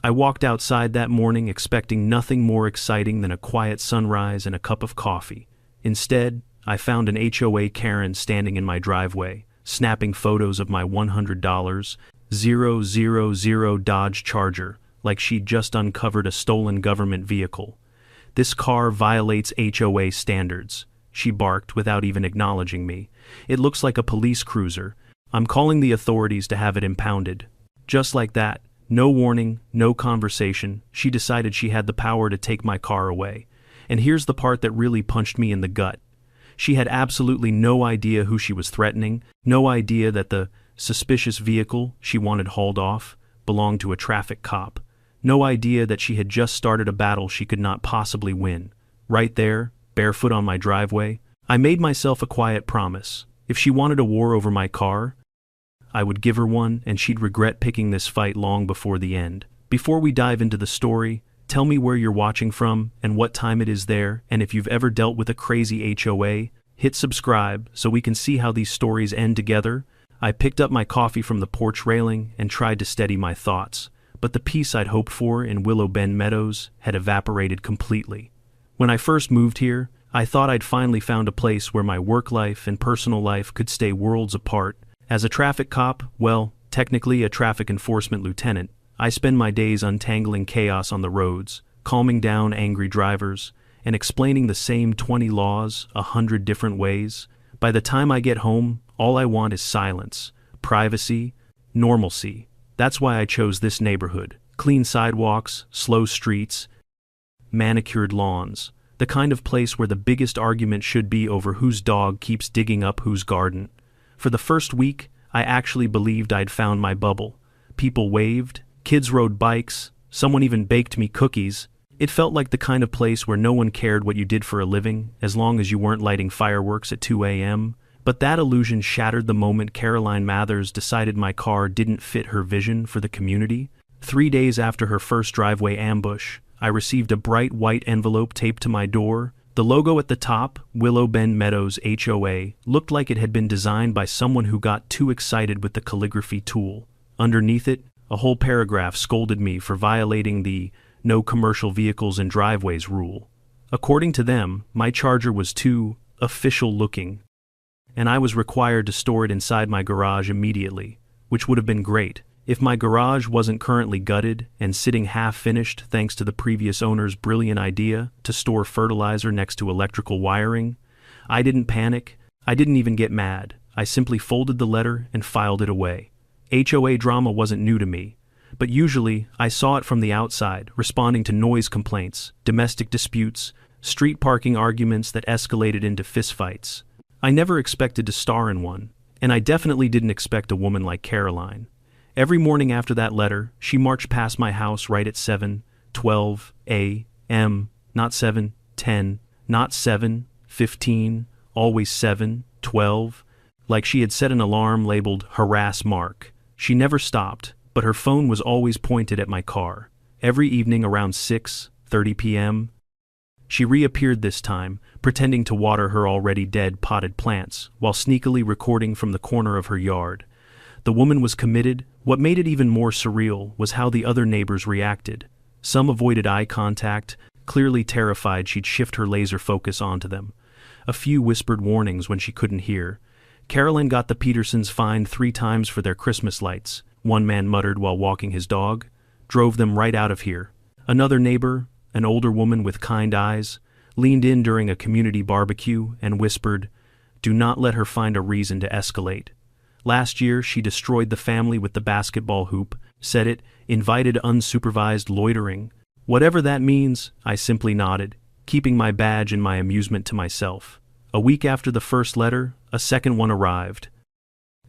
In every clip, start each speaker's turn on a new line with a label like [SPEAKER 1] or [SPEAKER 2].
[SPEAKER 1] I walked outside that morning expecting nothing more exciting than a quiet sunrise and a cup of coffee. Instead, I found an HOA Karen standing in my driveway, snapping photos of my $100 000 Dodge Charger, like she'd just uncovered a stolen government vehicle. "This car violates HOA standards," she barked without even acknowledging me. "It looks like a police cruiser. I'm calling the authorities to have it impounded." Just like that, no warning, no conversation, she decided she had the power to take my car away. And here's the part that really punched me in the gut. She had absolutely no idea who she was threatening, no idea that the suspicious vehicle she wanted hauled off belonged to a traffic cop, no idea that she had just started a battle she could not possibly win. Right there, barefoot on my driveway, I made myself a quiet promise. If she wanted a war over my car, I would give her one, and she'd regret picking this fight long before the end. Before we dive into the story, tell me where you're watching from and what time it is there, and if you've ever dealt with a crazy HOA, hit subscribe so we can see how these stories end together. I picked up my coffee from the porch railing and tried to steady my thoughts, but the peace I'd hoped for in Willow Bend Meadows had evaporated completely. When I first moved here, I thought I'd finally found a place where my work life and personal life could stay worlds apart. As a traffic cop, well, technically a traffic enforcement lieutenant, I spend my days untangling chaos on the roads, calming down angry drivers, and explaining the same 20 laws 100 different ways. By the time I get home, all I want is silence, privacy, normalcy. That's why I chose this neighborhood. Clean sidewalks, slow streets, manicured lawns. The kind of place where the biggest argument should be over whose dog keeps digging up whose garden. For the first week, I actually believed I'd found my bubble. People waved, kids rode bikes, someone even baked me cookies. It felt like the kind of place where no one cared what you did for a living, as long as you weren't lighting fireworks at 2 a.m. But that illusion shattered the moment Caroline Mathers decided my car didn't fit her vision for the community. 3 days after her first driveway ambush, I received a bright white envelope taped to my door. The logo at the top, Willow Bend Meadows HOA, looked like it had been designed by someone who got too excited with the calligraphy tool. Underneath it, a whole paragraph scolded me for violating the "no commercial vehicles in driveways" rule. According to them, my Charger was too official looking, and I was required to store it inside my garage immediately, which would have been great if my garage wasn't currently gutted and sitting half-finished thanks to the previous owner's brilliant idea to store fertilizer next to electrical wiring. I didn't panic. I didn't even get mad. I simply folded the letter and filed it away. HOA drama wasn't new to me, but usually I saw it from the outside, responding to noise complaints, domestic disputes, street parking arguments that escalated into fistfights. I never expected to star in one, and I definitely didn't expect a woman like Caroline. Every morning after that letter, she marched past my house right at 7:12 a.m., not 7:10, not 7:15, always 7:12, like she had set an alarm labeled "harass Mark." She never stopped, but her phone was always pointed at my car. Every evening around 6:30 p.m., she reappeared this time, pretending to water her already dead potted plants, while sneakily recording from the corner of her yard. The woman was committed. What made it even more surreal was how the other neighbors reacted. Some avoided eye contact, clearly terrified she'd shift her laser focus onto them. A few whispered warnings when she couldn't hear. Carolyn got the Petersons fined 3 times for their Christmas lights, one man muttered while walking his dog. Drove them right out of here. Another neighbor, an older woman with kind eyes, leaned in during a community barbecue and whispered, "Do not let her find a reason to escalate." Last year, she destroyed the family with the basketball hoop, said it invited unsupervised loitering. Whatever that means, I simply nodded, keeping my badge and my amusement to myself. A week after the first letter, a second one arrived.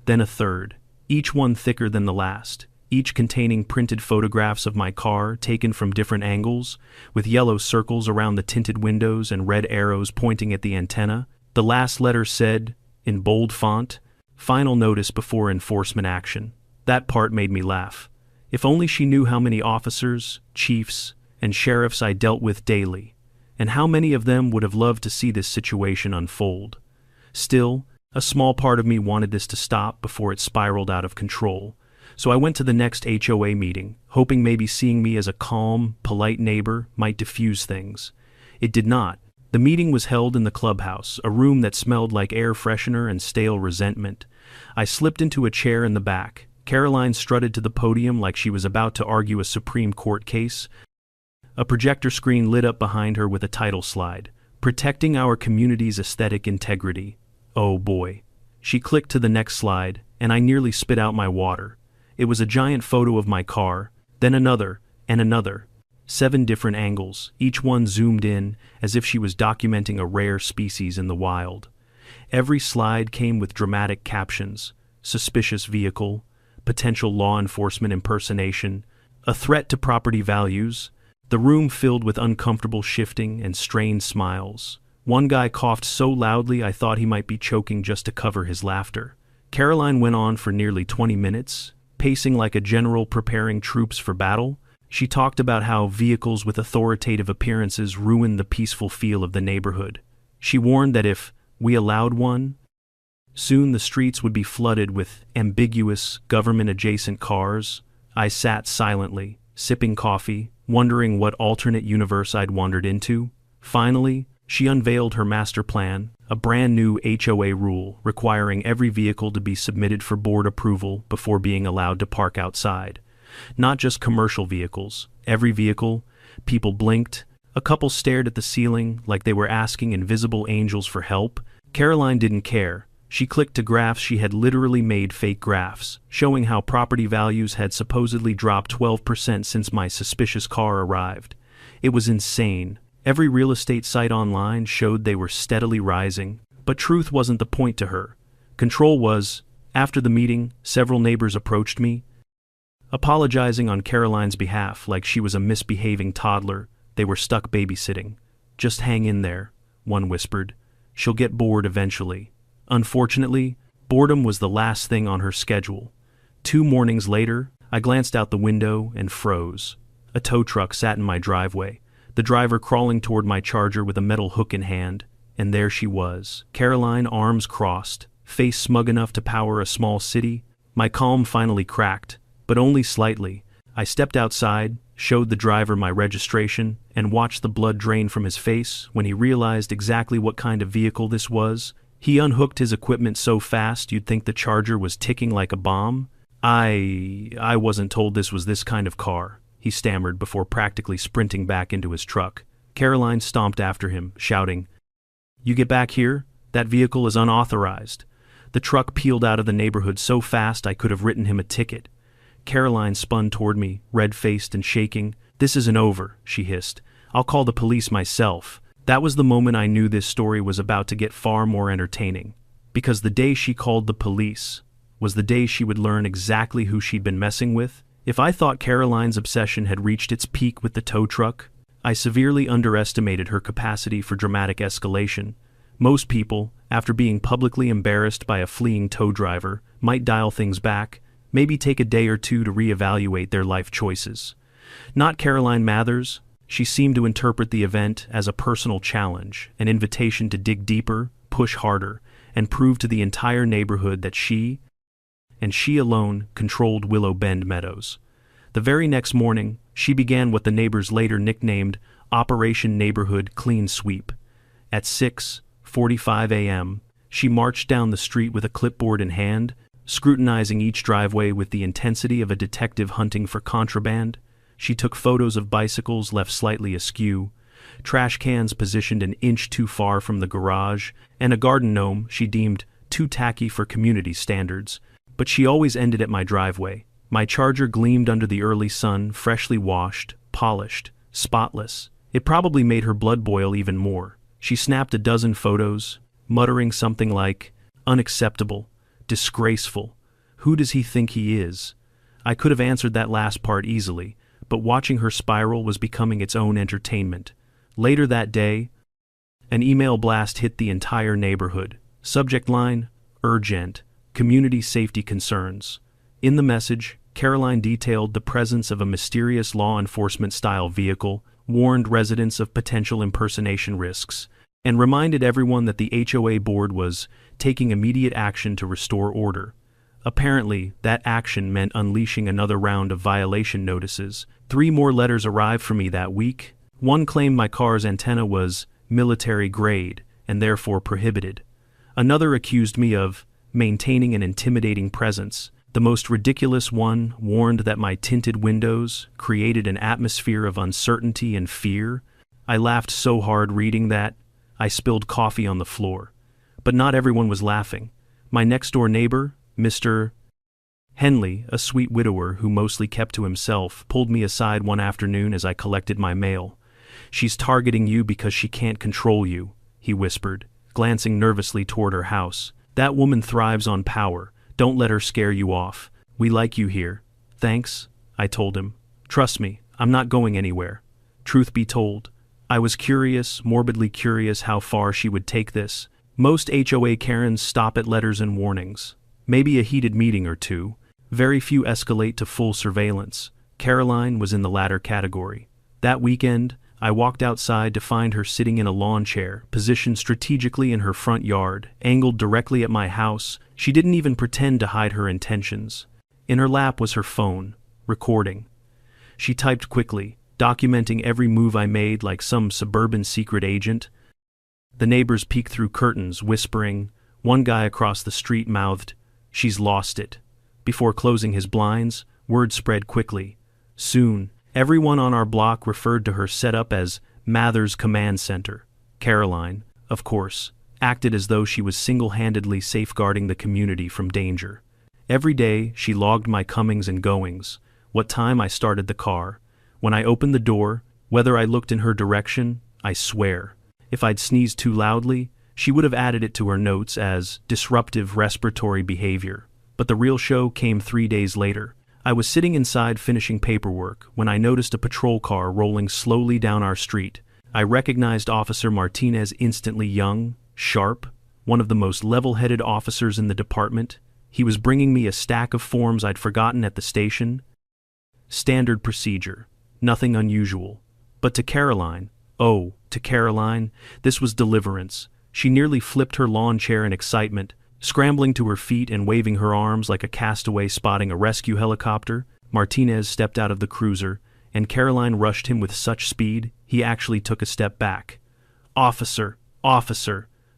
[SPEAKER 1] Then a third, each one thicker than the last, each containing printed photographs of my car taken from different angles, with yellow circles around the tinted windows and red arrows pointing at the antenna. The last letter said, in bold font, "Final notice before enforcement action." That part made me laugh. If only she knew how many officers, chiefs, and sheriffs I dealt with daily, and how many of them would have loved to see this situation unfold. Still, a small part of me wanted this to stop before it spiraled out of control, so I went to the next HOA meeting, hoping maybe seeing me as a calm, polite neighbor might diffuse things. It did not. The meeting was held in the clubhouse, a room that smelled like air freshener and stale resentment. I slipped into a chair in the back. Caroline strutted to the podium like she was about to argue a Supreme Court case. A projector screen lit up behind her with a title slide, "Protecting Our Community's Aesthetic Integrity." Oh boy. She clicked to the next slide, and I nearly spit out my water. It was a giant photo of my car, then another, and another. 7 different angles, each one zoomed in, as if she was documenting a rare species in the wild. Every slide came with dramatic captions: suspicious vehicle, potential law enforcement impersonation, a threat to property values. The room filled with uncomfortable shifting and strained smiles. One guy coughed so loudly I thought he might be choking just to cover his laughter. Caroline went on for nearly 20 minutes, pacing like a general preparing troops for battle. She talked about how vehicles with authoritative appearances ruin the peaceful feel of the neighborhood. She warned that if we allowed one, soon the streets would be flooded with ambiguous, government-adjacent cars. I sat silently, sipping coffee, wondering what alternate universe I'd wandered into. Finally, she unveiled her master plan, a brand new HOA rule requiring every vehicle to be submitted for board approval before being allowed to park outside. Not just commercial vehicles, every vehicle. People blinked. A couple stared at the ceiling like they were asking invisible angels for help. Caroline didn't care. She clicked to graphs she had literally made fake graphs, showing how property values had supposedly dropped 12% since my suspicious car arrived. It was insane. Every real estate site online showed they were steadily rising, but truth wasn't the point to her. Control was. After the meeting, several neighbors approached me, apologizing on Caroline's behalf like she was a misbehaving toddler they were stuck babysitting. "Just hang in there," one whispered. "She'll get bored eventually." Unfortunately, boredom was the last thing on her schedule. 2 mornings later, I glanced out the window and froze. A tow truck sat in my driveway, the driver crawling toward my Charger with a metal hook in hand, and there she was, Caroline, arms crossed, face smug enough to power a small city. My calm finally cracked, but only slightly. I stepped outside, showed the driver my registration, and watched the blood drain from his face when he realized exactly what kind of vehicle this was. He unhooked his equipment so fast you'd think the Charger was ticking like a bomb. I wasn't told this was this kind of car," he stammered before practically sprinting back into his truck. Caroline stomped after him, shouting, "You get back here? That vehicle is unauthorized." The truck peeled out of the neighborhood so fast I could have written him a ticket. Caroline spun toward me, red-faced and shaking. "This isn't over," she hissed. "I'll call the police myself." That was the moment I knew this story was about to get far more entertaining. Because the day she called the police was the day she would learn exactly who she'd been messing with. If I thought Caroline's obsession had reached its peak with the tow truck, I severely underestimated her capacity for dramatic escalation. Most people, after being publicly embarrassed by a fleeing tow driver, might dial things back, maybe take a day or two to reevaluate their life choices. Not Caroline Mathers. She seemed to interpret the event as a personal challenge, an invitation to dig deeper, push harder, and prove to the entire neighborhood that she, and she alone, controlled Willow Bend Meadows. The very next morning, she began what the neighbors later nicknamed Operation Neighborhood Clean Sweep. At 6:45 a.m., she marched down the street with a clipboard in hand, scrutinizing each driveway with the intensity of a detective hunting for contraband. She took photos of bicycles left slightly askew, trash cans positioned an inch too far from the garage, and a garden gnome she deemed too tacky for community standards. But she always ended at my driveway. My Charger gleamed under the early sun, freshly washed, polished, spotless. It probably made her blood boil even more. She snapped a dozen photos, muttering something like, "Unacceptable, disgraceful, who does he think he is?" I could have answered that last part easily, but watching her spiral was becoming its own entertainment. Later that day, an email blast hit the entire neighborhood. Subject line, "Urgent, community safety concerns." In the message, Caroline detailed the presence of a mysterious law enforcement-style vehicle, warned residents of potential impersonation risks, and reminded everyone that the HOA board was taking immediate action to restore order. Apparently, that action meant unleashing another round of violation notices. 3 more letters arrived for me that week. One claimed my car's antenna was military grade and therefore prohibited. Another accused me of maintaining an intimidating presence. The most ridiculous one warned that my tinted windows created an atmosphere of uncertainty and fear. I laughed so hard reading that, I spilled coffee on the floor. But not everyone was laughing. My next-door neighbor, Mr. Henley, a sweet widower who mostly kept to himself, pulled me aside one afternoon as I collected my mail. "She's targeting you because she can't control you," he whispered, glancing nervously toward her house. "That woman thrives on power. Don't let her scare you off. We like you here." "Thanks," I told him. "Trust me, I'm not going anywhere." Truth be told, I was curious, morbidly curious how far she would take this. Most HOA Karens stop at letters and warnings. Maybe a heated meeting or two. Very few escalate to full surveillance. Caroline was in the latter category. That weekend, I walked outside to find her sitting in a lawn chair, positioned strategically in her front yard, angled directly at my house. She didn't even pretend to hide her intentions. In her lap was her phone, recording. She typed quickly, documenting every move I made like some suburban secret agent. The neighbors peeked through curtains, whispering. One guy across the street mouthed, "She's lost it." Before closing his blinds, word spread quickly. Soon, everyone on our block referred to her setup as Mather's Command Center. Caroline, of course, acted as though she was single-handedly safeguarding the community from danger. Every day, she logged my comings and goings, what time I started the car, when I opened the door, whether I looked in her direction. I swear, if I'd sneezed too loudly, she would have added it to her notes as disruptive respiratory behavior. But the real show came 3 days later. I was sitting inside finishing paperwork when I noticed a patrol car rolling slowly down our street. I recognized Officer Martinez instantly, young, sharp, one of the most level-headed officers in the department. He was bringing me a stack of forms I'd forgotten at the station. Standard procedure. Nothing unusual. But to Caroline, this was deliverance. She nearly flipped her lawn chair in excitement, scrambling to her feet and waving her arms like a castaway spotting a rescue helicopter. Martinez stepped out of the cruiser, and Caroline rushed him with such speed, he actually took a step back. Officer,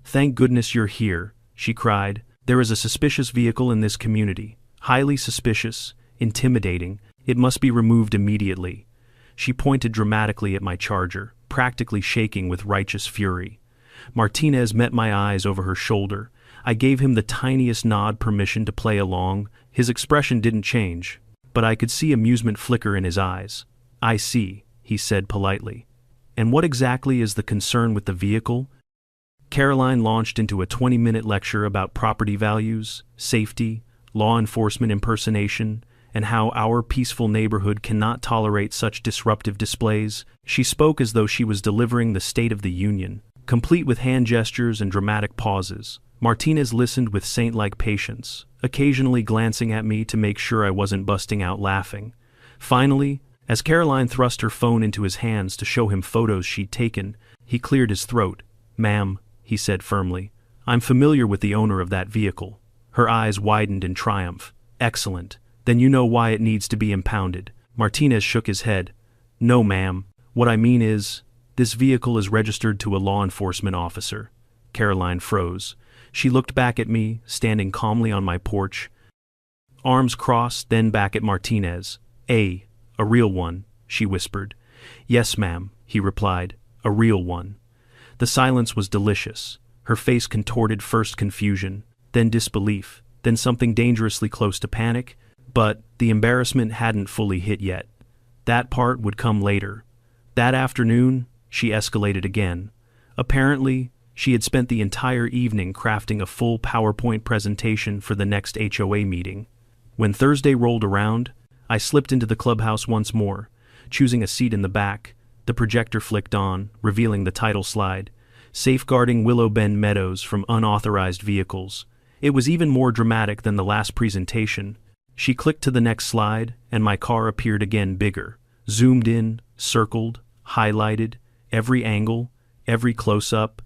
[SPEAKER 1] thank goodness you're here," she cried. "There is a suspicious vehicle in this community. Highly suspicious, intimidating. It must be removed immediately." She pointed dramatically at my Charger, practically shaking with righteous fury. Martinez met my eyes over her shoulder. I gave him the tiniest nod, permission to play along. His expression didn't change, but I could see amusement flicker in his eyes. "I see," he said politely. "And what exactly is the concern with the vehicle?" Caroline launched into a 20-minute lecture about property values, safety, law enforcement impersonation, and how our peaceful neighborhood cannot tolerate such disruptive displays. She spoke as though she was delivering the State of the Union, complete with hand gestures and dramatic pauses. Martinez listened with saint-like patience, occasionally glancing at me to make sure I wasn't busting out laughing. Finally, as Caroline thrust her phone into his hands to show him photos she'd taken, he cleared his throat. "Ma'am," he said firmly, "I'm familiar with the owner of that vehicle." Her eyes widened in triumph. "Excellent. Then you know why it needs to be impounded." Martinez shook his head. "No, ma'am. What I mean is, this vehicle is registered to a law enforcement officer." Caroline froze. She looked back at me, standing calmly on my porch. Arms crossed, then back at Martinez. A real one," she whispered. "Yes, ma'am," he replied. "A real one." The silence was delicious. Her face contorted, first confusion, then disbelief, then something dangerously close to panic. But the embarrassment hadn't fully hit yet. That part would come later. That afternoon, she escalated again. Apparently, she had spent the entire evening crafting a full PowerPoint presentation for the next HOA meeting. When Thursday rolled around, I slipped into the clubhouse once more, choosing a seat in the back. The projector flicked on, revealing the title slide, "Safeguarding Willow Bend Meadows from Unauthorized Vehicles." It was even more dramatic than the last presentation. She clicked to the next slide, and my car appeared again, bigger, zoomed in, circled, highlighted, every angle, every close-up.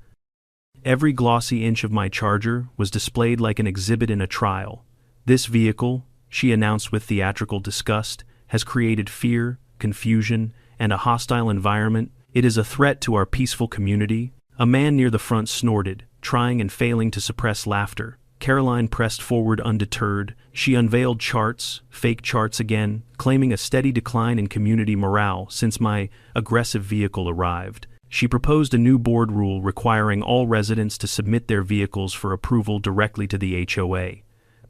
[SPEAKER 1] Every glossy inch of my Charger was displayed like an exhibit in a trial. This vehicle, she announced with theatrical disgust, has created fear, confusion, and a hostile environment. It is a threat to our peaceful community. A man near the front snorted, trying and failing to suppress laughter. Caroline pressed forward undeterred. She unveiled charts, fake charts again, claiming a steady decline in community morale since my aggressive vehicle arrived. She proposed a new board rule requiring all residents to submit their vehicles for approval directly to the HOA.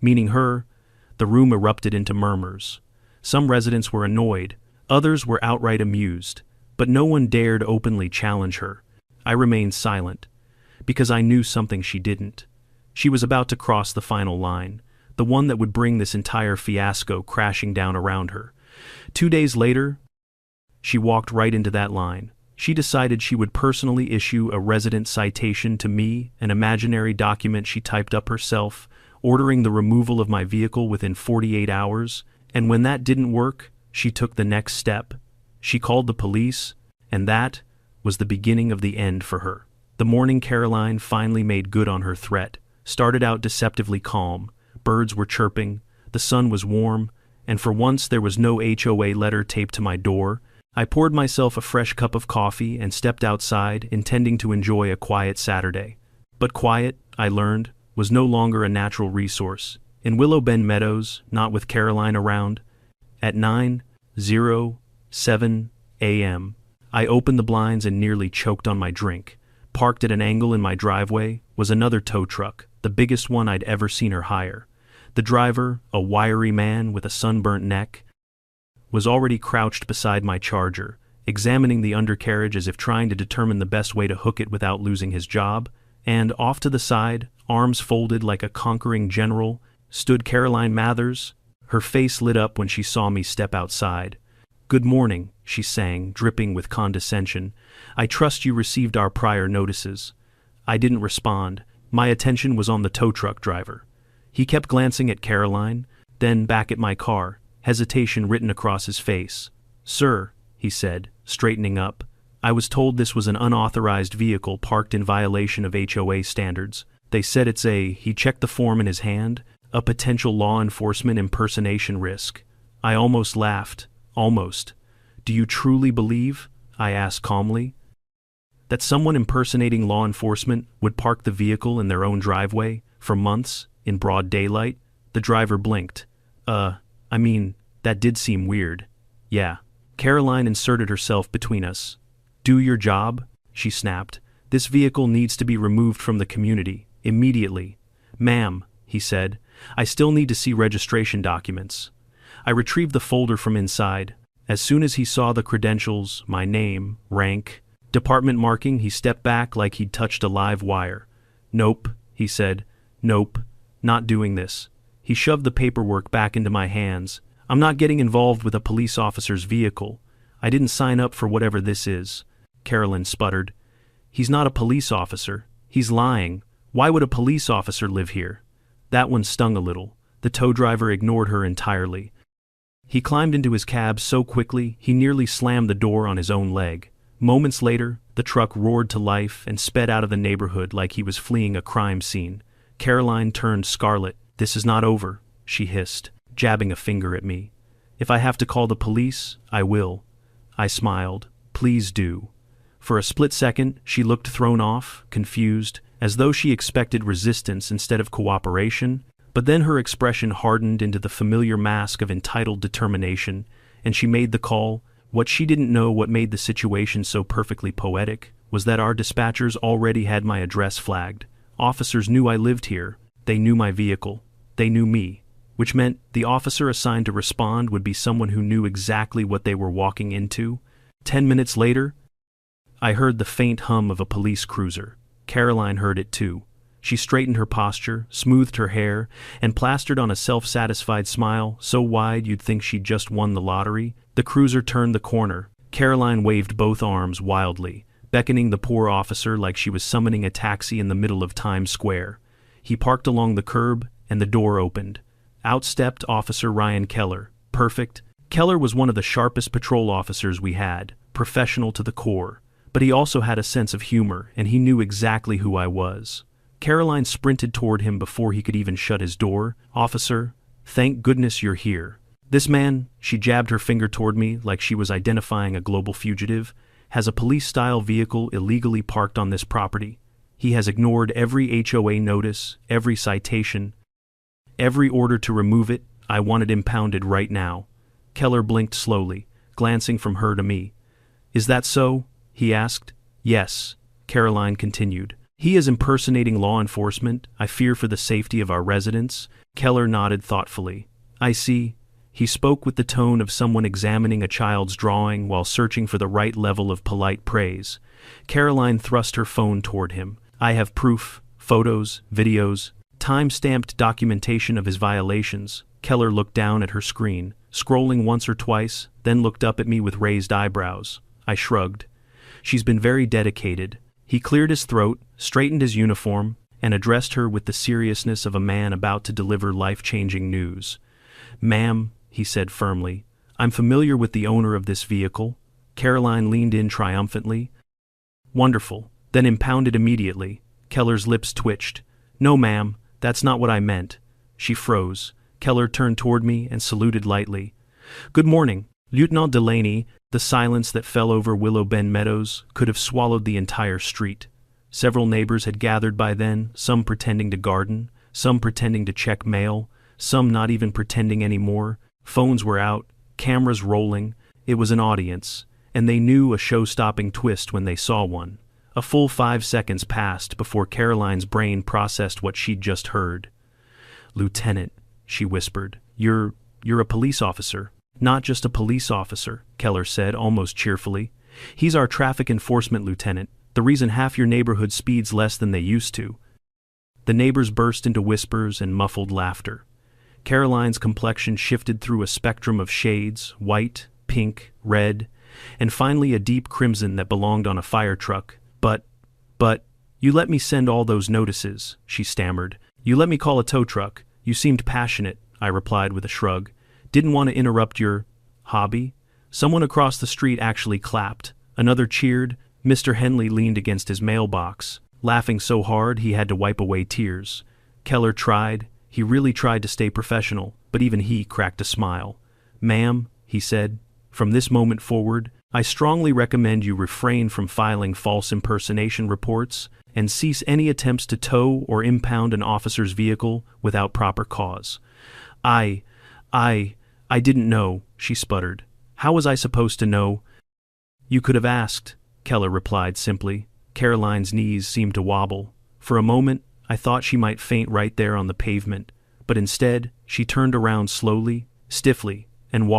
[SPEAKER 1] Meaning her, the room erupted into murmurs. Some residents were annoyed, others were outright amused, but no one dared openly challenge her. I remained silent, because I knew something she didn't. She was about to cross the final line, the one that would bring this entire fiasco crashing down around her. 2 days later, she walked right into that line. She decided she would personally issue a resident citation to me, an imaginary document she typed up herself, ordering the removal of my vehicle within 48 hours, and when that didn't work, she took the next step. She called the police, and that was the beginning of the end for her. The morning Caroline finally made good on her threat. Started out deceptively calm. Birds were chirping, the sun was warm, and for once there was no HOA letter taped to my door. I poured myself a fresh cup of coffee and stepped outside, intending to enjoy a quiet Saturday. But quiet, I learned, was no longer a natural resource. In Willow Bend Meadows, not with Caroline around. At 9:07 a.m., I opened the blinds and nearly choked on my drink. Parked at an angle in my driveway was another tow truck, the biggest one I'd ever seen her hire. The driver, a wiry man with a sunburnt neck, was already crouched beside my Charger, examining the undercarriage as if trying to determine the best way to hook it without losing his job. And off to the side, arms folded like a conquering general, stood Caroline Mathers. Her face lit up when she saw me step outside. "Good morning," she sang, dripping with condescension. "I trust you received our prior notices." I didn't respond. My attention was on the tow truck driver. He kept glancing at Caroline, then back at my car, hesitation written across his face. "Sir," he said, straightening up, "I was told this was an unauthorized vehicle parked in violation of HOA standards. They said it's he checked the form in his hand, a potential law enforcement impersonation risk." I almost laughed. Almost. "Do you truly believe," I asked calmly, "that someone impersonating law enforcement would park the vehicle in their own driveway for months in broad daylight?" The driver blinked. That did seem weird." "Yeah." Caroline inserted herself between us. "Do your job," she snapped. "This vehicle needs to be removed from the community, immediately." "Ma'am," he said, "I still need to see registration documents." I retrieved the folder from inside. As soon as he saw the credentials, my name, rank, department marking, he stepped back like he'd touched a live wire. "Nope," he said. "Nope, not doing this." He shoved the paperwork back into my hands. "I'm not getting involved with a police officer's vehicle. I didn't sign up for whatever this is." Carolyn sputtered. "He's not a police officer. He's lying. Why would a police officer live here?" That one stung a little. The tow driver ignored her entirely. He climbed into his cab so quickly he nearly slammed the door on his own leg. Moments later, the truck roared to life and sped out of the neighborhood like he was fleeing a crime scene. Caroline turned scarlet. "This is not over," she hissed, jabbing a finger at me. "If I have to call the police, I will." I smiled. "Please do." For a split second, she looked thrown off, confused, as though she expected resistance instead of cooperation. But then her expression hardened into the familiar mask of entitled determination, and she made the call. What she didn't know, what made the situation so perfectly poetic, was that our dispatchers already had my address flagged. Officers knew I lived here. They knew my vehicle. They knew me, which meant the officer assigned to respond would be someone who knew exactly what they were walking into. 10 minutes later, I heard the faint hum of a police cruiser. Caroline heard it too. She straightened her posture, smoothed her hair, and plastered on a self-satisfied smile so wide you'd think she'd just won the lottery. The cruiser turned the corner. Caroline waved both arms wildly, beckoning the poor officer like she was summoning a taxi in the middle of Times Square. He parked along the curb, and the door opened. Out stepped Officer Ryan Keller. Perfect. Keller was one of the sharpest patrol officers we had, professional to the core. But he also had a sense of humor, and he knew exactly who I was. Caroline sprinted toward him before he could even shut his door. "Officer, Thank goodness you're here. This man," she jabbed her finger toward me like she was identifying a global fugitive, "has a police-style vehicle illegally parked on this property. He has ignored every HOA notice, every citation, every order to remove it. I want it impounded right now." Keller blinked slowly, glancing from her to me. "Is that so?" he asked. "Yes," Caroline continued. "He is impersonating law enforcement. I fear for the safety of our residents." Keller nodded thoughtfully. "I see." He spoke with the tone of someone examining a child's drawing while searching for the right level of polite praise. Caroline thrust her phone toward him. "I have proof, photos, videos, time-stamped documentation of his violations." Keller looked down at her screen, scrolling once or twice, then looked up at me with raised eyebrows. I shrugged. "She's been very dedicated." He cleared his throat, straightened his uniform, and addressed her with the seriousness of a man about to deliver life-changing news. "Ma'am," he said firmly, "I'm familiar with the owner of this vehicle." Caroline leaned in triumphantly. "Wonderful. Then impound it immediately." Keller's lips twitched. "No, ma'am, that's not what I meant." She froze. Keller turned toward me and saluted lightly. "Good morning, Lieutenant Delaney." The silence that fell over Willow Bend Meadows could have swallowed the entire street. Several neighbors had gathered by then, some pretending to garden, some pretending to check mail, some not even pretending anymore. Phones were out, cameras rolling. It was an audience, and they knew a show-stopping twist when they saw one. A full 5 seconds passed before Caroline's brain processed what she'd just heard. "Lieutenant," she whispered, You're a police officer." "Not just a police officer," Keller said almost cheerfully. "He's our traffic enforcement lieutenant, the reason half your neighborhood speeds less than they used to." The neighbors burst into whispers and muffled laughter. Caroline's complexion shifted through a spectrum of shades, white, pink, red, and finally a deep crimson that belonged on a fire truck. But, you let me send all those notices," she stammered. "You let me call a tow truck. You seemed passionate," I replied with a shrug. "Didn't want to interrupt your hobby." Someone across the street actually clapped. Another cheered. Mr. Henley leaned against his mailbox, laughing so hard he had to wipe away tears. Keller tried. He really tried to stay professional, but even he cracked a smile. "Ma'am," he said, "from this moment forward, I strongly recommend you refrain from filing false impersonation reports and cease any attempts to tow or impound an officer's vehicle without proper cause." I didn't know," she sputtered. "How was I supposed to know?" "You could have asked," Keller replied simply. Caroline's knees seemed to wobble. For a moment, I thought she might faint right there on the pavement, but instead, she turned around slowly, stiffly, and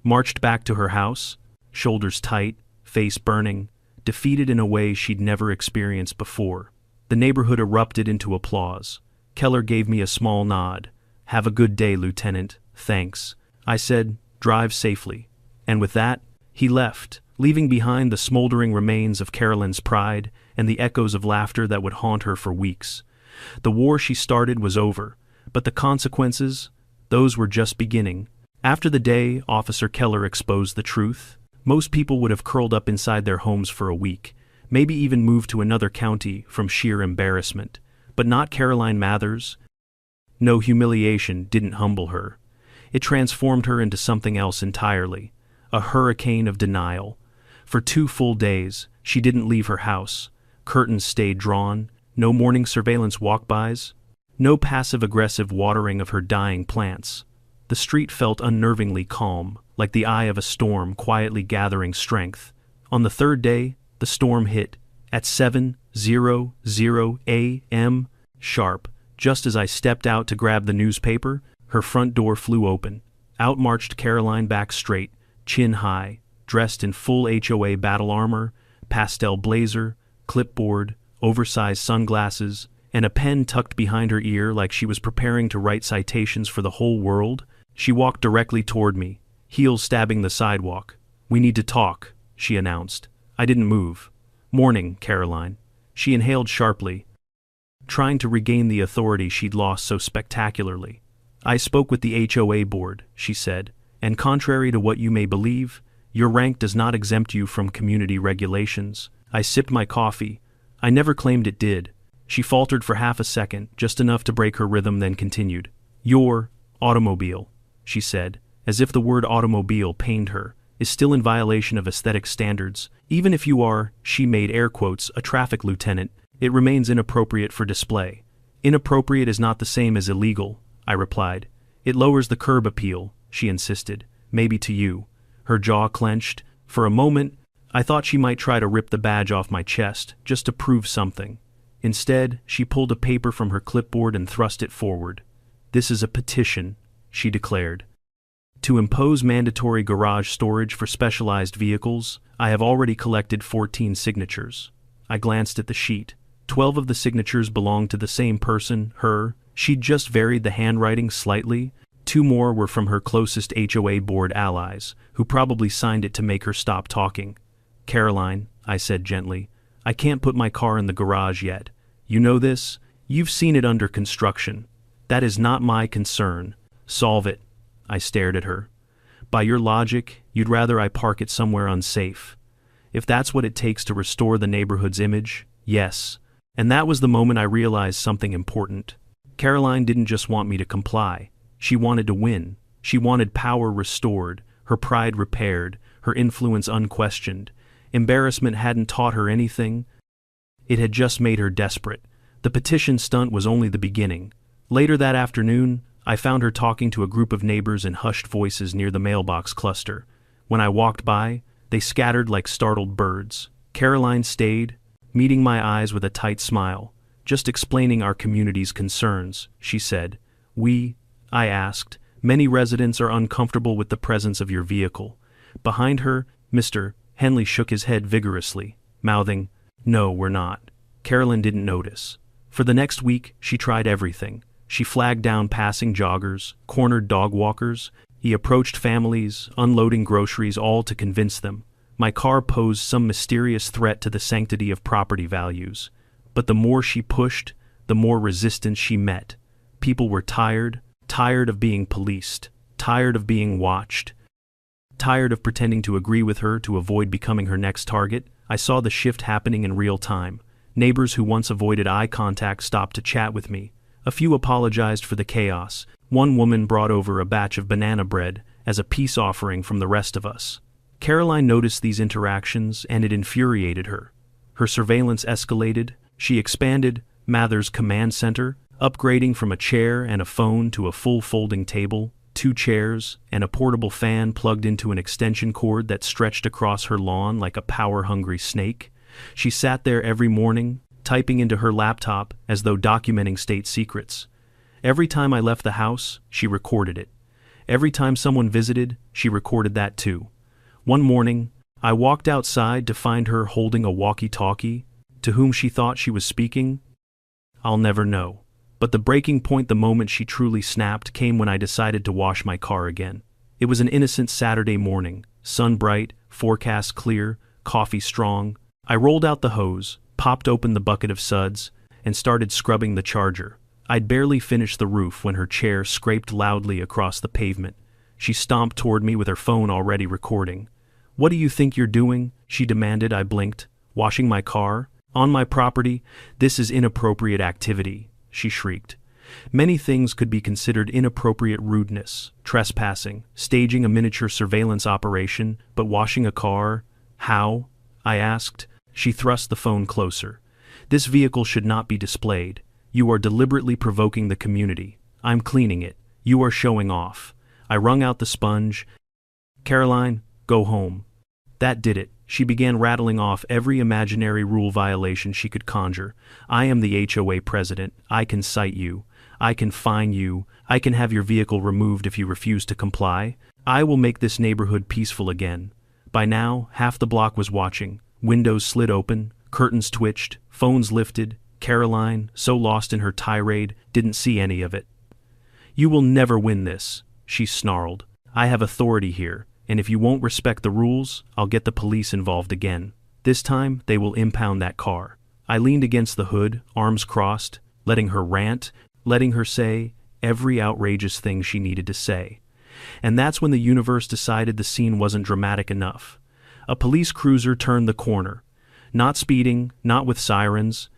[SPEAKER 1] marched back to her house, shoulders tight, face burning, defeated in a way she'd never experienced before. The neighborhood erupted into applause. Keller gave me a small nod. "Have a good day, Lieutenant." "Thanks," I said. "Drive safely." And with that, he left, leaving behind the smoldering remains of Caroline's pride and the echoes of laughter that would haunt her for weeks. The war she started was over, but the consequences, those were just beginning. After the day Officer Keller exposed the truth, most people would have curled up inside their homes for a week, maybe even moved to another county from sheer embarrassment. But not Caroline Mathers. No, humiliation didn't humble her. It transformed her into something else entirely, a hurricane of denial. For 2 full days, she didn't leave her house. Curtains stayed drawn, no morning surveillance walk-bys, no passive-aggressive watering of her dying plants. The street felt unnervingly calm, like the eye of a storm quietly gathering strength. On the 3rd day, the storm hit, at 7:00 a.m. sharp. Just as I stepped out to grab the newspaper, her front door flew open. Out marched Caroline back straight, chin high, dressed in full HOA battle armor, pastel blazer, clipboard, oversized sunglasses, and a pen tucked behind her ear like she was preparing to write citations for the whole world. She walked directly toward me, heels stabbing the sidewalk. "We need to talk," she announced. I didn't move. "Morning, Caroline." She inhaled sharply, trying to regain the authority she'd lost so spectacularly. "I spoke with the HOA board," she said, "and contrary to what you may believe, your rank does not exempt you from community regulations." I sipped my coffee. "I never claimed it did." She faltered for half a second, just enough to break her rhythm, then continued. "You're Automobile, she said, as if the word automobile pained her, is still in violation of aesthetic standards. Even if you are, she made air quotes, a traffic lieutenant, it remains inappropriate for display. Inappropriate is not the same as illegal, I replied. It lowers the curb appeal, she insisted. Maybe to you. Her jaw clenched. For a moment, I thought she might try to rip the badge off my chest, just to prove something. Instead, she pulled a paper from her clipboard and thrust it forward. This is a petition, she declared. To impose mandatory garage storage for specialized vehicles, I have already collected 14 signatures. I glanced at the sheet. 12 of the signatures belonged to the same person, her. She'd just varied the handwriting slightly. 2 more were from her closest HOA board allies, who probably signed it to make her stop talking. Caroline, I said gently, I can't put my car in the garage yet. You know this? You've seen it under construction. That is not my concern. Solve it. I stared at her. By your logic, you'd rather I park it somewhere unsafe. If that's what it takes to restore the neighborhood's image, yes. And that was the moment I realized something important. Caroline didn't just want me to comply. She wanted to win. She wanted power restored, her pride repaired, her influence unquestioned. Embarrassment hadn't taught her anything. It had just made her desperate. The petition stunt was only the beginning. Later that afternoon, I found her talking to a group of neighbors in hushed voices near the mailbox cluster. When I walked by, they scattered like startled birds. Caroline stayed, meeting my eyes with a tight smile. Just explaining our community's concerns, she said. I asked, many residents are uncomfortable with the presence of your vehicle. Behind her, Mr. Henley shook his head vigorously, mouthing, No, we're not. Carolyn didn't notice. For the next week, she tried everything. She flagged down passing joggers, cornered dog walkers. He approached families, unloading groceries, all to convince them. My car posed some mysterious threat to the sanctity of property values. But the more she pushed, the more resistance she met. People were tired of being policed, tired of being watched, tired of pretending to agree with her to avoid becoming her next target. I saw the shift happening in real time. Neighbors who once avoided eye contact stopped to chat with me. A few apologized for the chaos. One woman brought over a batch of banana bread as a peace offering from the rest of us. Caroline noticed these interactions, and it infuriated her. Her surveillance escalated. She expanded Mather's command center, upgrading from a chair and a phone to a full folding table, 2 chairs, and a portable fan plugged into an extension cord that stretched across her lawn like a power-hungry snake. She sat there every morning, typing into her laptop as though documenting state secrets. Every time I left the house, she recorded it. Every time someone visited, she recorded that too. One morning, I walked outside to find her holding a walkie-talkie. To whom she thought she was speaking? I'll never know. But the breaking point, the moment she truly snapped, came when I decided to wash my car again. It was an innocent Saturday morning, sun bright, forecast clear, coffee strong. I rolled out the hose, popped open the bucket of suds, and started scrubbing the charger. I'd barely finished the roof when her chair scraped loudly across the pavement. She stomped toward me with her phone already recording. What do you think you're doing? She demanded. I blinked. Washing my car? On my property? This is inappropriate activity, she shrieked. Many things could be considered inappropriate rudeness, trespassing, staging a miniature surveillance operation, but washing a car? How? I asked. She thrust the phone closer. This vehicle should not be displayed. You are deliberately provoking the community. I'm cleaning it. You are showing off. I wrung out the sponge. Caroline, go home. That did it. She began rattling off every imaginary rule violation she could conjure. I am the HOA president. I can cite you. I can fine you. I can have your vehicle removed if you refuse to comply. I will make this neighborhood peaceful again. By now, half the block was watching. Windows slid open, curtains twitched, phones lifted. Caroline, so lost in her tirade, didn't see any of it. You will never win this, she snarled. I have authority here, and if you won't respect the rules, I'll get the police involved again. This time, they will impound that car. I leaned against the hood, arms crossed, letting her rant, letting her say every outrageous thing she needed to say. And that's when the universe decided the scene wasn't dramatic enough. A police cruiser turned the corner. Not speeding, not with sirens,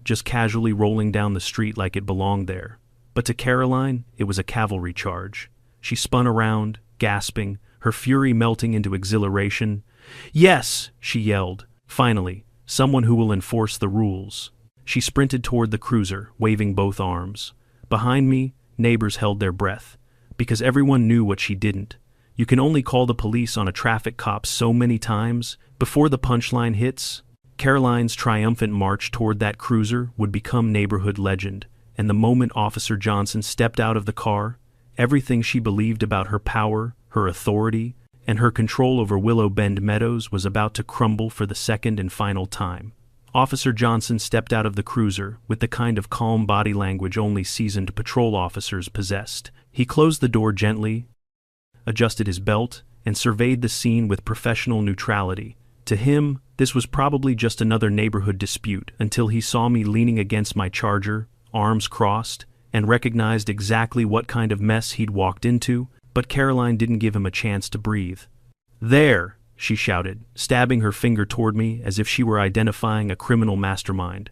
[SPEAKER 1] just casually rolling down the street like it belonged there. But to Caroline, it was a cavalry charge. She spun around, gasping, her fury melting into exhilaration. "Yes!" she yelled. "Finally, someone who will enforce the rules." She sprinted toward the cruiser, waving both arms. Behind me, neighbors held their breath, because everyone knew what she didn't. You can only call the police on a traffic cop so many times before the punchline hits. Caroline's triumphant march toward that cruiser would become neighborhood legend, and the moment Officer Johnson stepped out of the car, everything she believed about her power, her authority, and her control over Willow Bend Meadows was about to crumble for the second and final time. Officer Johnson stepped out of the cruiser with the kind of calm body language only seasoned patrol officers possessed. He closed the door gently, adjusted his belt, and surveyed the scene with professional neutrality. To him, this was probably just another neighborhood dispute until he saw me leaning against my Charger, arms crossed, and recognized exactly what kind of mess he'd walked into, but Caroline didn't give him a chance to breathe. "There!" she shouted, stabbing her finger toward me as if she were identifying a criminal mastermind.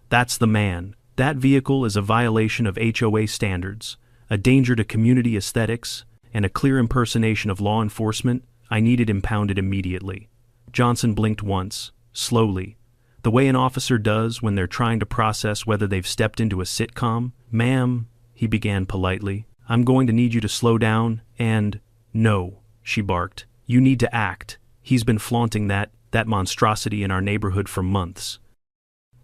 [SPEAKER 1] "That's the man. That vehicle is a violation of HOA standards, a danger to community aesthetics, and a clear impersonation of law enforcement. I need it impounded immediately." Johnson blinked once, slowly, the way an officer does when they're trying to process whether they've stepped into a sitcom. "Ma'am," he began politely, "I'm going to need you to slow down and—" "No," she barked. "You need to act. He's been flaunting that monstrosity in our neighborhood for months.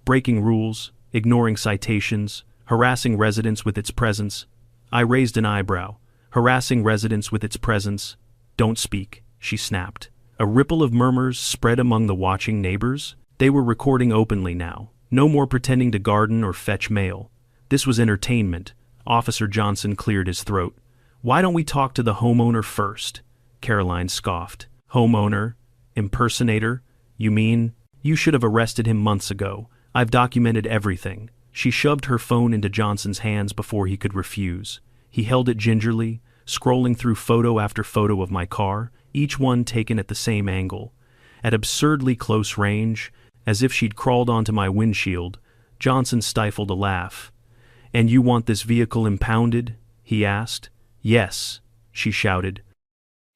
[SPEAKER 1] Breaking rules, ignoring citations, harassing residents with its presence." I raised an eyebrow. "Harassing residents with its presence? Don't speak," she snapped. A ripple of murmurs spread among the watching neighbors. They were recording openly now. No more pretending to garden or fetch mail. This was entertainment. Officer Johnson cleared his throat. "Why don't we talk to the homeowner first?" Caroline scoffed. "Homeowner? Impersonator? You mean? You should have arrested him months ago. I've documented everything." She shoved her phone into Johnson's hands before he could refuse. He held it gingerly, scrolling through photo after photo of my car, each one taken at the same angle. At absurdly close range, as if she'd crawled onto my windshield, Johnson stifled a laugh. "And you want this vehicle impounded?" he asked. "Yes," she shouted.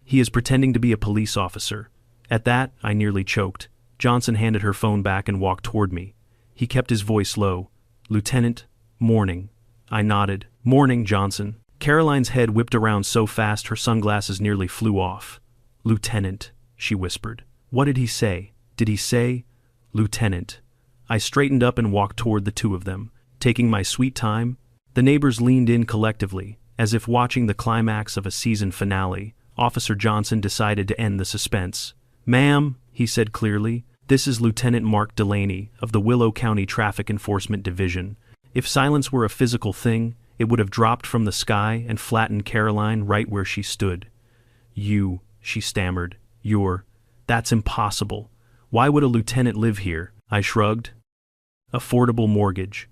[SPEAKER 1] "He is pretending to be a police officer." At that, I nearly choked. Johnson handed her phone back and walked toward me. He kept his voice low. "Lieutenant, morning." I nodded. "Morning, Johnson." Caroline's head whipped around so fast her sunglasses nearly flew off. "Lieutenant," she whispered. "What did he say? Did he say—" "Lieutenant." I straightened up and walked toward the two of them, taking my sweet time. The neighbors leaned in collectively, as if watching the climax of a season finale. Officer Johnson decided to end the suspense. "Ma'am," he said clearly, "this is Lieutenant Mark Delaney of the Willow County Traffic Enforcement Division." If silence were a physical thing, it would have dropped from the sky and flattened Caroline right where she stood. "You," she stammered, "that's impossible. Why would a lieutenant live here?" I shrugged. "Affordable mortgage."